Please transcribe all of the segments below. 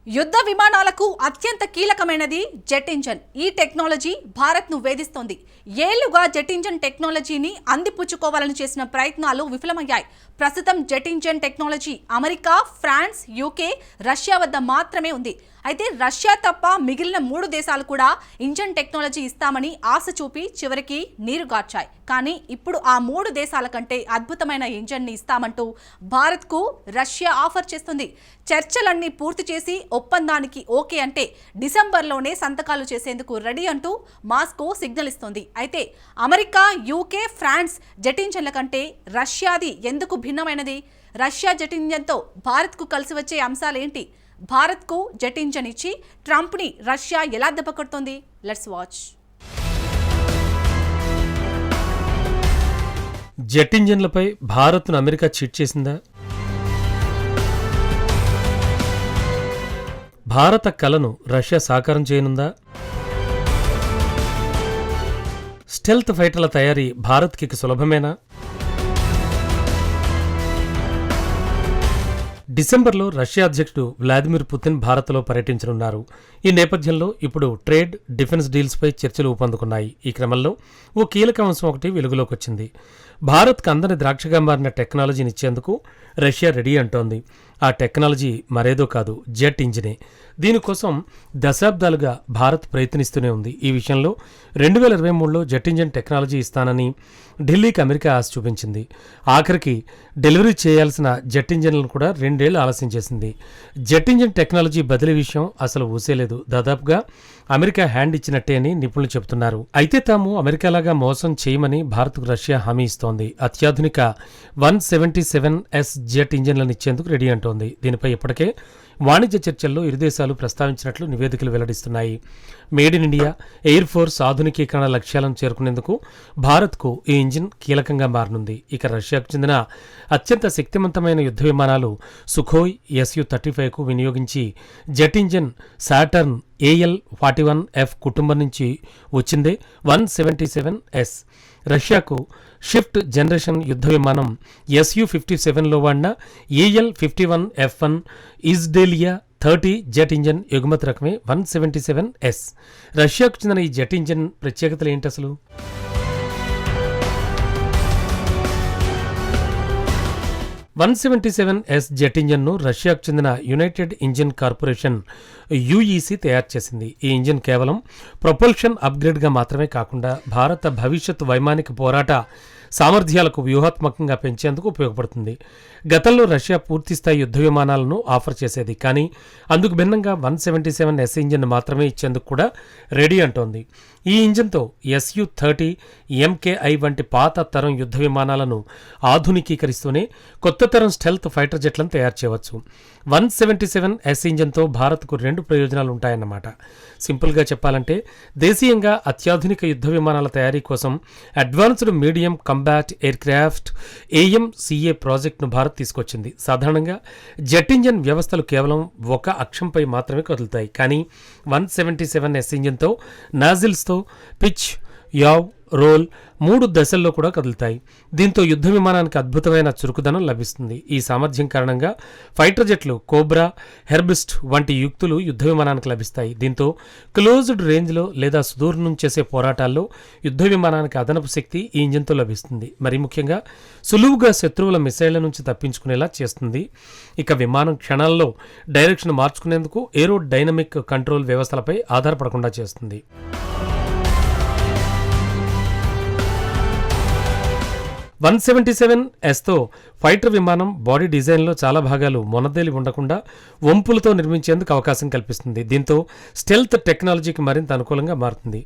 యుద్ధ విమానాలకు అత్యంత కీలకమైనది జెట్ ఇంజన్. ఈ టెక్నాలజీ భారత్ను వేధిస్తోంది. ఏళ్లుగా జెట్ ఇంజన్ టెక్నాలజీని అందిపుచ్చుకోవాలని చేసిన ప్రయత్నాలు విఫలమయ్యాయి. ప్రస్తుతం jet engine technology America, France, UK, Russia వద్ద మాత్రమే ఉంది. అయితే రష్యా తప్ప మిగిలిన 3 దేశాలు కూడా ఇంజన్ టెక్నాలజీ ఇస్తామని ఆశ చూపి చివరికి నీరుగార్చాయి. కానీ ఇప్పుడు ఆ 3 దేశాల కంటే అద్భుతమైన ఇంజన్ని ఇస్తామంటూ భారత్కు రష్యా ఆఫర్ చేస్తుంది. చర్చలన్నీ పూర్తి చేసి ఒప్పందానికి ఓకే అంటే డిసెంబర్లోనే సంతకాలు చేసేందుకు రెడీ అంటూ మాస్కో సిగ్నల్ ఇస్తోంది. అయితే అమెరికా, యూకే, ఫ్రాన్స్ జెట్ ఇంజన్ల కంటే రష్యాది ఎందుకు భిన్నమైనది? రష్యా జెట్ ఇంజన్తో భారత్కు కలిసి వచ్చే అంశాలేంటి? భారత్కు జెట్ ఇంజన్ ఇచ్చి ట్రంప్ని రష్యా ఎలా దెబ్బకొడుతోంది? Let's watch. జెట్ ఇంజన్లపై భారత్ను అమెరికా చీట్ చేసిందా? భారత కలను రష్యా సాకారం చేయనుందా? స్టెల్త్ ఫైటర్ల తయారీ భారత్కి సులభమేనా? డిసెంబర్లో రష్యా అధ్యక్షుడు వ్లాదిమిర్ పుతిన్ భారత్లో పర్యటించనున్నారు. ఈ నేపథ్యంలో ఇప్పుడు ట్రేడ్, డిఫెన్స్ డీల్స్పై చర్చలు ఊపందుకున్నాయి. ఈ క్రమంలో ఓ కీలక అంశం ఒకటి వెలుగులోకి వచ్చింది. భారత్కు అందని ద్రాక్షగా మారిన టెక్నాలజీని ఇచ్చేందుకు రష్యా రెడీ అంటోంది. ఆ టెక్నాలజీ మరేదో కాదు, జెట్ ఇంజినే. దీనికోసం దశాబ్దాలుగా భారత్ ప్రయత్నిస్తూనే ఉంది. ఈ విషయంలో 2023లో జెట్ ఇంజిన్ టెక్నాలజీ ఇస్తానని ఢిల్లీకి అమెరికా ఆశ చూపించింది. ఆఖరికి డెలివరీ చేయాల్సిన జెట్ ఇంజిన్లను కూడా 2 ఏళ్లు ఆలస్యం చేసింది. జెట్ ఇంజిన్ టెక్నాలజీ బదిలీ విషయం అసలు ఊసేలేదు. దాదాపుగా అమెరికా హ్యాండ్ ఇచ్చినట్టే అని నిపుణులు చెబుతున్నారు. అయితే తాము అమెరికాలాగా మోసం చేయమని భారత్కు రష్యా హామీ ఇస్తోంది. అత్యాధునిక 177S జెట్ ఇంజిన్లను ఇచ్చేందుకు రెడీ అంటోంది. దీనిపై ఇప్పటికే వాణిజ్య చర్చల్లో ఇరు దేశాలు ప్రస్తావించినట్లు నివేదికలు వెల్లడిస్తున్నాయి. Made in India, air force ఆధునికీకరణ లక్ష్యాలను చేరుకునేందుకు భారత్కు ఈ ఇంజిన్ కీలకంగా మారనుంది. ఇక రష్యాకు చెందిన అత్యంత శక్తివంతమైన యుద్ధ విమానాలు సుఖోయ్ Su-35కు వినియోగించి జెట్ ఇంజిన్ సాటర్న్ AL-41F కుటుంబం నుంచి వచ్చిందే 177S. రష్యాకు షిఫ్ట్ జనరేషన్ యుద్ధ విమానం Su-57లో వాడిన AL-51F1 ఇజ్డేలియా 30 జెట్ ఇంజన్ ఎగుమతి రకమే 177S. రష్యాకు చెందిన ఈ జెట్ ఇంజన్ ప్రత్యేకతలు ఏంటి అసలు? $177S జెట్ ఇంజన్ను రష్యాకు చెందిన యునైటెడ్ ఇంజిన్ కార్పొరేషన్ UEC తయారు చేసింది. ఈ ఇంజిన్ కేవలం ప్రొపల్షన్ అప్గ్రేడ్గా మాత్రమే కాకుండా భారత భవిష్యత్ వైమానిక పోరాట సామర్థ్యాలకు వ్యూహాత్మకంగా పెంచేందుకు ఉపయోగపడుతుంది. గతంలో రష్యా పూర్తిస్థాయి యుద్ధ విమానాలను ఆఫర్ చేసేది, కానీ అందుకు భిన్నంగా 177S ఇంజిన్ మాత్రమే ఇచ్చేందుకు కూడా రెడీ అంటోంది. ఈ ఇంజిన్తో Su-30, MKI వంటి పాత తరం యుద్ధ విమానాలను ఆధునికీకరిస్తూనే కొత్త తరం స్టెల్త్ ఫైటర్ జెట్లను తయారు చేయవచ్చు. 177S ఇంజిన్తో భారత్కు 2 ప్రయోజనాలు ఉంటాయన్నమాట. సింపుల్గా చెప్పాలంటే దేశీయంగా అత్యాధునిక యుద్ధ విమానాల తయారీ కోసం advanced medium combat aircraft AMCA ప్రాజెక్టును భారత్ తీసుకొచ్చింది. సాధారణంగా జెట్ ఇంజిన్ వ్యవస్థలు కేవలం ఒక అక్షంపై మాత్రమే కదులుతాయి, కానీ 177S ఇంజిన్తో నాజిల్స్తో పిచ్, యావ్, రోల్ 3 దశల్లో కూడా కదులుతాయి. దీంతో యుద్ధ విమానానికి అద్భుతమైన చురుకుదనం లభిస్తుంది. ఈ సామర్థ్యం కారణంగా ఫైటర్ జెట్లు కోబ్రా, హెర్బిస్ట్ వంటి యుక్తులు యుద్ధ విమానానికి లభిస్తాయి. దీంతో క్లోజ్డ్ రేంజ్లో లేదా సుదూరం నుంచి చేసే పోరాటాల్లో యుద్ధ విమానానికి అదనపు శక్తి ఈ ఇంజిన్తో లభిస్తుంది. మరి ముఖ్యంగా సులువుగా శత్రువుల మిసైళ్ల నుంచి తప్పించుకునేలా చేస్తుంది. ఇక విమానం క్షణాల్లో డైరెక్షన్ మార్చుకునేందుకు ఏరో డైనమిక్ కంట్రోల్ వ్యవస్థలపై ఆధారపడకుండా చేస్తుంది. 177Sతో ఫైటర్ విమానం బాడీ డిజైన్లో చాలా భాగాలు మొనదేలి ఉండకుండా వంపులతో నిర్మించేందుకు అవకాశం కల్పిస్తుంది. దీంతో స్టెల్త్ టెక్నాలజీకి మరింత అనుకూలంగా మారుతుంది.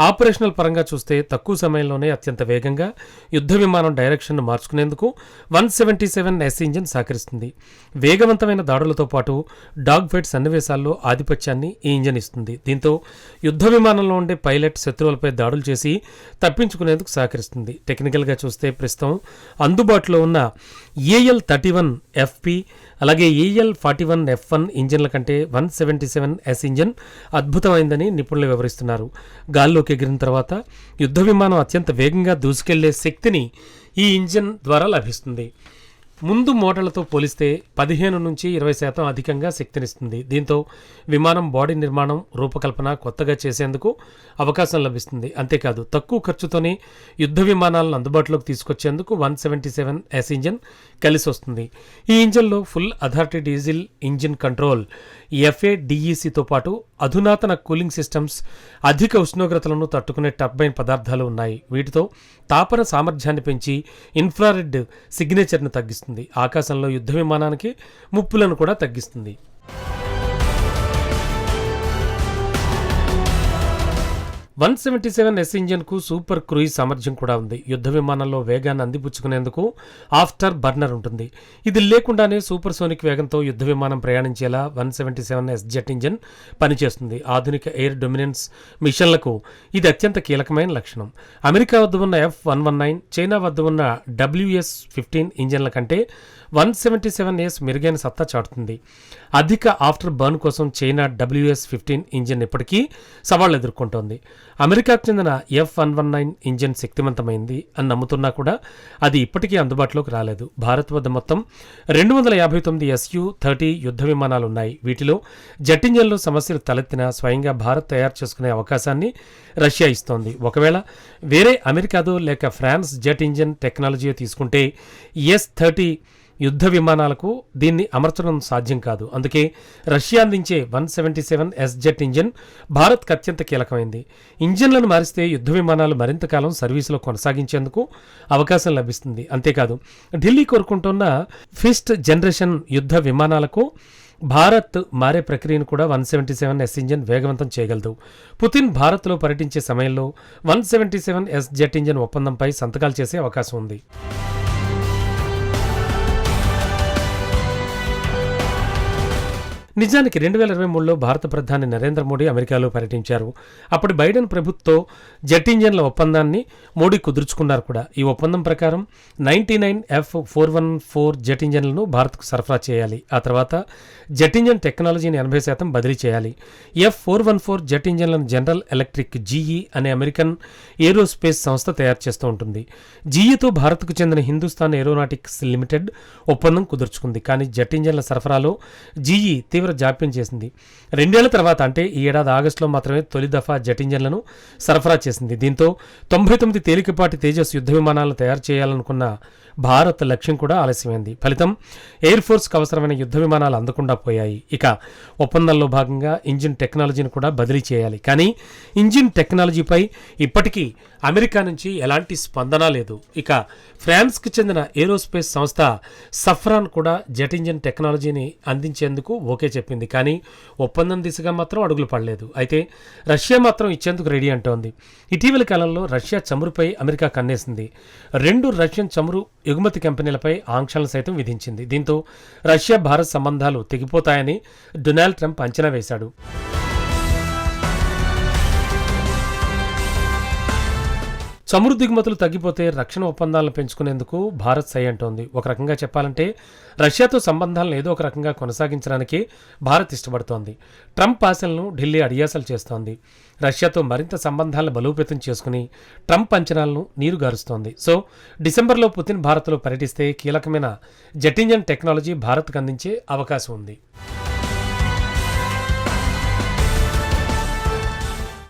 ఆపరేషనల్ పరంగా చూస్తే తక్కువ సమయంలోనే అత్యంత వేగంగా యుద్ధ విమానం డైరెక్షన్ను మార్చుకునేందుకు 177S ఇంజిన్ సహకరిస్తుంది. వేగవంతమైన దాడులతో పాటు డాగ్ ఫైట్ సన్నివేశాల్లో ఆధిపత్యాన్ని ఈ ఇంజిన్ ఇస్తుంది. దీంతో యుద్ధ విమానంలో ఉండే పైలట్ శత్రువులపై దాడులు చేసి తప్పించుకునేందుకు సహకరిస్తుంది. టెక్నికల్గా చూస్తే ప్రస్తుతం అందుబాటులో ఉన్న AL-31FP అలాగే AL-41F1 ఇంజిన్ల కంటే 177S ఇంజిన్ అద్భుతమైందని నిపుణులు వివరిస్తున్నారు. గాల్లోకి ఎగిరిన తర్వాత యుద్ధ విమానం అత్యంత వేగంగా దూసుకెళ్లే శక్తిని ఈ ఇంజిన్ ద్వారా లభిస్తుంది. ముందు మోడళ్లతో పోలిస్తే 15 నుంచి 20% అధికంగా శక్తినిస్తుంది. దీంతో విమానం బాడీ నిర్మాణం, రూపకల్పన కొత్తగా చేసేందుకు అవకాశం లభిస్తుంది. అంతేకాదు తక్కువ ఖర్చుతోనే యుద్ధ విమానాలను అందుబాటులోకి తీసుకొచ్చేందుకు 177S ఇంజిన్ కలిసి వస్తుంది. ఈ ఇంజిన్లో full authority digital engine control, FADECతో పాటు అధునాతన కూలింగ్ సిస్టమ్స్, అధిక ఉష్ణోగ్రతలను తట్టుకునే టర్బైన్ పదార్థాలు ఉన్నాయి. వీటితో తాపన సామర్థ్యాన్ని పెంచి ఇన్ఫ్రారెడ్ సిగ్నేచర్ను తగ్గిస్తుంది. ఆకాశంలో యుద్ధ విమానానికి ముప్పులను కూడా తగ్గిస్తుంది. S ఇంజిన్కు సూపర్ క్రూయిజ్ సామర్థ్యం కూడా ఉంది. యుద్ధ విమానంలో వేగాన్ని అందిపుచ్చుకునేందుకు ఆఫ్టర్ బర్నర్ ఉంటుంది. ఇది లేకుండానే సూపర్ సోనిక్ వేగంతో యుద్ధ విమానం ప్రయాణించేలా 177S జెట్ ఇంజిన్ పనిచేస్తుంది. ఆధునిక ఎయిర్ డొమినెన్స్ మిషన్లకు ఇది అత్యంత కీలకమైన లక్షణం. అమెరికా వద్ద ఉన్న F119, చైనా వద్ద ఉన్న WS-15 ఇంజిన్ల కంటే 177S మెరుగైన సత్తా చాటుతుంది. అధిక ఆఫ్టర్ బర్న్ కోసం చైనా WS-15 ఇంజిన్ ఇప్పటికీ సవాళ్లు ఎదుర్కొంటోంది. అమెరికాకు చెందిన F119 ఇంజిన్ శక్తివంతమైంది అని నమ్ముతున్నా కూడా అది ఇప్పటికీ అందుబాటులోకి రాలేదు. భారత్ వద్ద మొత్తం 259 Su-30 యుద్ధ విమానాలున్నాయి. వీటిలో జెట్ ఇంజిన్లో సమస్యలు తలెత్తినా స్వయంగా భారత్ తయారు చేసుకునే అవకాశాన్ని రష్యా ఇస్తోంది. ఒకవేళ వేరే అమెరికాదో లేక ఫ్రాన్స్ జెట్ ఇంజిన్ టెక్నాలజీ తీసుకుంటే S-30 యుద్ధ విమానాలకు దీన్ని అమర్చడం సాధ్యం కాదు. అందుకే రష్యా అందించే 177S జెట్ ఇంజిన్ భారత్కు అత్యంత కీలకమైంది. ఇంజిన్లను మారిస్తే యుద్ధ విమానాలు మరింత కాలం సర్వీసులో కొనసాగించేందుకు అవకాశం లభిస్తుంది. అంతేకాదు ఢిల్లీ కోరుకుంటున్న ఫిఫ్త్ జనరేషన్ యుద్ధ విమానాలకు భారత్ మారే ప్రక్రియను కూడా 177S ఇంజిన్ వేగవంతం చేయగలదు. పుతిన్ భారత్లో పర్యటించే సమయంలో 177S జెట్ ఇంజిన్ ఒప్పందంపై సంతకాలు చేసే అవకాశం ఉంది. నిజానికి 2023లో భారత ప్రధాని నరేంద్ర మోడీ అమెరికాలో పర్యటించారు. అప్పుడు బైడెన్ ప్రభుత్వంతో జెట్ ఇంజిన్ల ఒప్పందాన్ని మోడీ కుదుర్చుకున్నారు కూడా. ఈ ఒప్పందం ప్రకారం 99 F414 జెట్ ఇంజిన్లను భారత్కు సరఫరా చేయాలి. ఆ తర్వాత జెట్ ఇంజిన్ టెక్నాలజీని 80% బదిలీ చేయాలి. F414 జెట్ ఇంజిన్లను జనరల్ ఎలక్ట్రిక్ GE అనే అమెరికన్ ఏరోస్పేస్ సంస్థ తయారు చేస్తూ ఉంటుంది. GEతో భారత్కు చెందిన హిందుస్థాన్ ఏరోనాటిక్స్ లిమిటెడ్ ఒప్పందం కుదుర్చుకుంది. కానీ జెట్ ఇంజిన్ల సరఫరాలో GE తీవ్ర జాప్యం చేసింది. 2 ఏళ్ల తర్వాత అంటే ఈ ఏడాది ఆగస్టులో మాత్రమే తొలి దఫా జెట్ ఇంజిన్లను సరఫరా చేసింది. దీంతో 99 తేలికపాటి తేజస్ యుద్ధ విమానాలను తయారు చేయాలనుకున్న భారత్ లక్ష్యం కూడా ఆలస్యమైంది. ఫలితం ఎయిర్ ఫోర్స్కు అవసరమైన యుద్ధ విమానాలు అందకుండా పోయాయి. ఇక ఒప్పందంలో భాగంగా ఇంజిన్ టెక్నాలజీని కూడా బదిలీ చేయాలి. కానీ ఇంజిన్ టెక్నాలజీపై ఇప్పటికీ అమెరికా నుంచి ఎలాంటి స్పందన లేదు. ఇక ఫ్రాన్స్కి చెందిన ఏరోస్పేస్ సంస్థ సఫ్రాన్ కూడా జెట్ ఇంజిన్ టెక్నాలజీని అందించేందుకు ఓకే చెప్పింది. కానీ ఒప్పందం దిశగా మాత్రం అడుగులు పడలేదు. అయితే రష్యా మాత్రం ఇచ్చేందుకు రెడీ అంటోంది. ఇటీవల కాలంలో రష్యా చమురుపై అమెరికా కన్నేసింది. 2 రష్యన్ చమురు ఎగుమతి కంపెనీలపై ఆంక్షలను సైతం విధించింది. దీంతో రష్యా భారత్ సంబంధాలు తెగిపోతాయని డొనాల్డ్ ట్రంప్ అంచనా వేశాడు. చమురు దిగుమతులు తగ్గిపోతే రక్షణ ఒప్పందాలను పెంచుకునేందుకు భారత్ సై అంటోంది. ఒక రకంగా చెప్పాలంటే రష్యాతో సంబంధాలను ఏదో ఒక రకంగా కొనసాగించడానికి భారత్ ఇష్టపడుతోంది. ట్రంప్ ఆశలను ఢిల్లీ అడియాసలు చేస్తోంది. రష్యాతో మరింత సంబంధాలను బలోపేతం చేసుకుని ట్రంప్ అంచనాలను నీరుగారుస్తోంది. సో డిసెంబర్లో పుతిన్ భారత్లో పర్యటిస్తే కీలకమైన జెట్ ఇంజిన్ టెక్నాలజీ భారత్కు అందించే అవకాశం ఉంది.